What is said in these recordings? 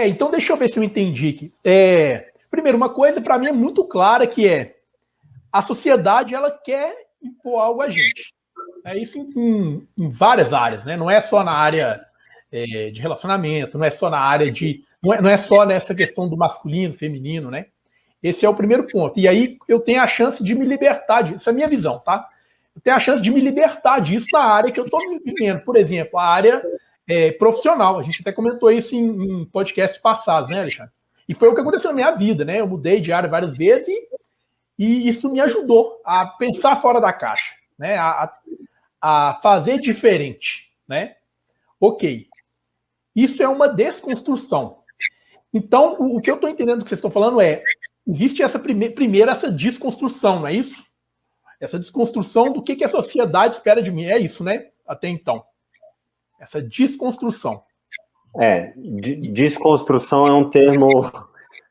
Então deixa eu ver se eu entendi aqui. Primeiro, uma coisa para mim é muito clara, que a sociedade ela quer impor algo a gente. É isso em várias áreas, né? Não é só na área de relacionamento, não é só na área de... Não é só nessa questão do masculino, feminino, né? Esse é o primeiro ponto. E aí eu tenho a chance de me libertar disso. Essa é a minha visão, tá? Eu tenho a chance de me libertar disso na área que eu estou vivendo. Por exemplo, a área profissional. A gente até comentou isso em podcasts passados, né, Alexandre? E foi o que aconteceu na minha vida, né? Eu mudei de área várias vezes e isso me ajudou a pensar fora da caixa, né? A fazer diferente, né? Ok. Isso é uma desconstrução. Então, o que eu estou entendendo que vocês estão falando existe essa primeiro essa desconstrução, não é isso? Essa desconstrução do que a sociedade espera de mim. É isso, né? Até então. Essa desconstrução. Desconstrução é um termo...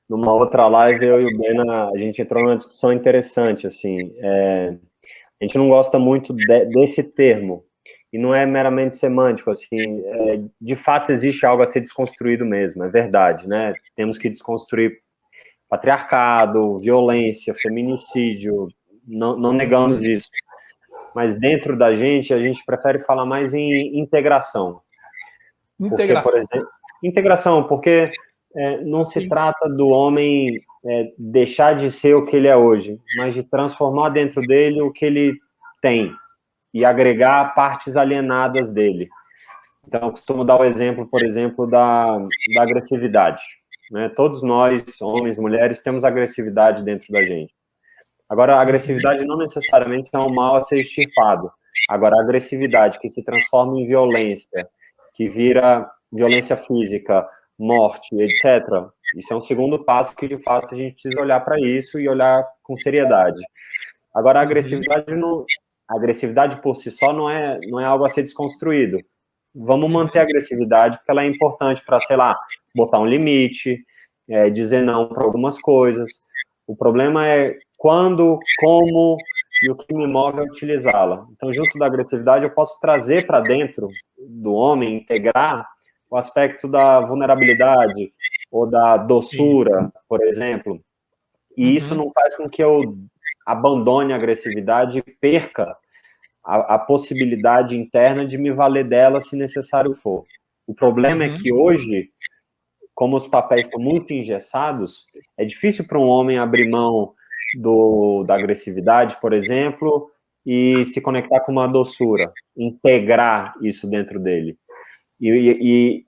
Numa outra live, eu e o Bena, a gente entrou numa discussão interessante, assim. A gente não gosta muito desse termo. E não é meramente semântico, assim. De fato, existe algo a ser desconstruído mesmo, é verdade, né? Temos que desconstruir patriarcado, violência, feminicídio, não negamos isso. Mas dentro da gente, a gente prefere falar mais em integração. Porque, por exemplo, integração, porque não se trata do homem deixar de ser o que ele é hoje, mas de transformar dentro dele o que ele tem e agregar partes alienadas dele. Então, eu costumo dar o exemplo, por exemplo, da agressividade. Né? Todos nós, homens, mulheres, temos agressividade dentro da gente. Agora, a agressividade não necessariamente é um mal a ser extirpado. Agora, a agressividade que se transforma em violência, que vira violência física, morte, etc., isso é um segundo passo que, de fato, a gente precisa olhar para isso e olhar com seriedade. Agora, a agressividade por si só não é algo a ser desconstruído. Vamos manter a agressividade, porque ela é importante para, sei lá, botar um limite, dizer não para algumas coisas. O problema é quando, como e o que me move a utilizá-la. Então, junto da agressividade, eu posso trazer para dentro do homem, integrar o aspecto da vulnerabilidade ou da doçura, por exemplo. E isso não faz com que eu abandone a agressividade e perca a possibilidade interna de me valer dela se necessário for. O problema é que hoje, como os papéis estão muito engessados, é difícil para um homem abrir mão da agressividade, por exemplo, e se conectar com uma doçura, integrar isso dentro dele. E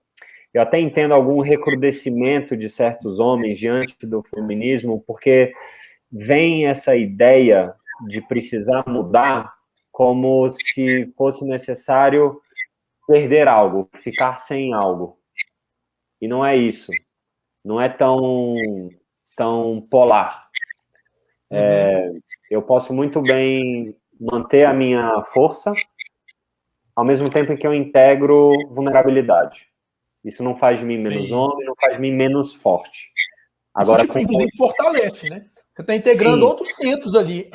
eu até entendo algum recrudescimento de certos homens diante do feminismo, porque vem essa ideia de precisar mudar como se fosse necessário perder algo, ficar sem algo. E não é isso. Não é tão polar. Eu posso muito bem manter a minha força, ao mesmo tempo em que eu integro vulnerabilidade. Isso não faz de mim menos homem, não faz de mim menos forte. Agora, isso, inclusive, fortalece, né? Você está integrando outros centros ali,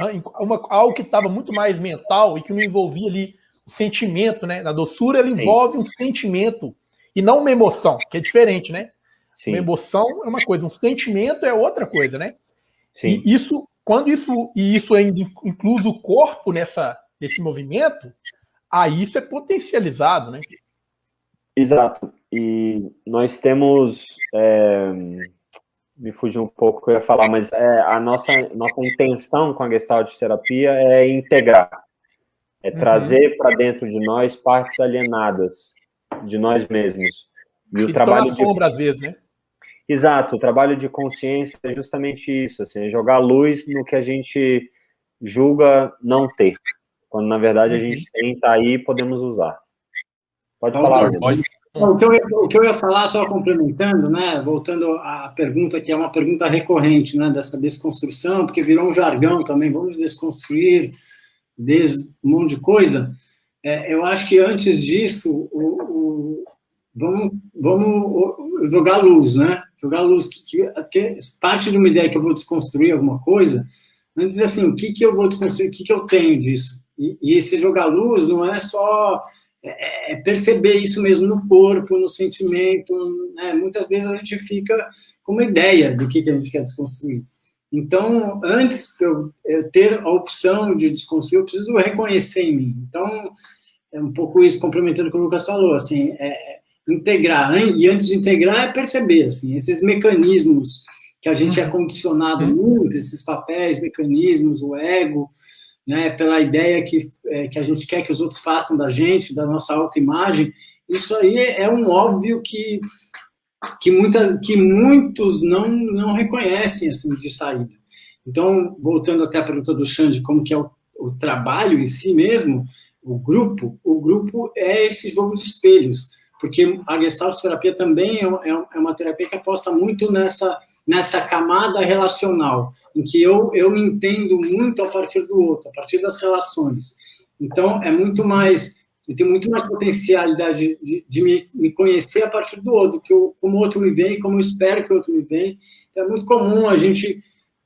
algo que estava muito mais mental e que não envolvia ali o sentimento, né? Na doçura, ela envolve um sentimento e não uma emoção, que é diferente, né? Uma emoção é uma coisa, um sentimento é outra coisa, né? Sim. E isso ainda inclui o corpo nesse movimento, aí isso é potencializado, né? Exato. E nós temos... me fugiu um pouco o que eu ia falar, mas a nossa intenção com a Gestalt terapia é integrar, trazer para dentro de nós partes alienadas de nós mesmos. E o trabalho estão na sombra, às vezes, né? Exato, o trabalho de consciência é justamente isso, assim, é jogar luz no que a gente julga não ter, quando na verdade a gente tem, tá aí e podemos usar. Pode falar, pode. O que eu ia falar, só complementando, né, voltando à pergunta, que é uma pergunta recorrente, né, dessa desconstrução, porque virou um jargão também, vamos desconstruir um monte de coisa. Eu acho que antes disso, vamos jogar luz, né, que parte de uma ideia que eu vou desconstruir alguma coisa, antes assim, o que eu vou desconstruir, o que eu tenho disso? E esse jogar luz não é só... é perceber isso mesmo no corpo, no sentimento, né? Muitas vezes a gente fica com uma ideia do que a gente quer desconstruir. Então, antes de eu ter a opção de desconstruir, eu preciso reconhecer em mim. Então, é um pouco isso, complementando o que o Lucas falou, assim, integrar, e antes de integrar é perceber, assim, esses mecanismos que a gente é condicionado muito, esses papéis, mecanismos, o ego, né, pela ideia que a gente quer que os outros façam da gente, da nossa autoimagem, isso aí é um óbvio que muitos não reconhecem, assim, de saída. Então, voltando até a pergunta do Xande, como que é o trabalho em si mesmo, o grupo é esse jogo de espelhos, porque a Gestalt terapia também é uma terapia que aposta muito nessa camada relacional, em que eu me entendo muito a partir do outro, a partir das relações. Então, eu tenho muito mais potencialidade de me conhecer a partir do outro, como o outro me vê, como eu espero que o outro me vê. Então, é muito comum a gente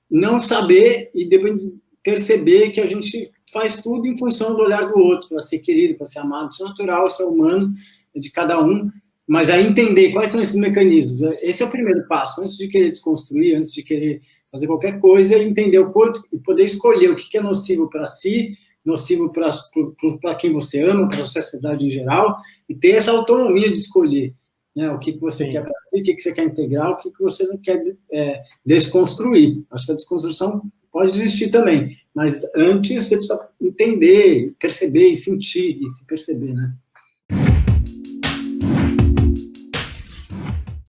não saber e depois perceber que a gente faz tudo em função do olhar do outro, para ser querido, para ser amado. Isso é natural, isso é humano, é de cada um. Mas aí entender quais são esses mecanismos. Esse é o primeiro passo. Antes de querer desconstruir, antes de querer fazer qualquer coisa, é entender o quanto e poder escolher o que é nocivo para si, nocivo para quem você ama, para a sociedade em geral, e ter essa autonomia de escolher, né, o que você quer para si, o que você quer integrar, o que você não quer desconstruir. Acho que a desconstrução pode existir também, mas antes você precisa entender, perceber e sentir e se perceber, né?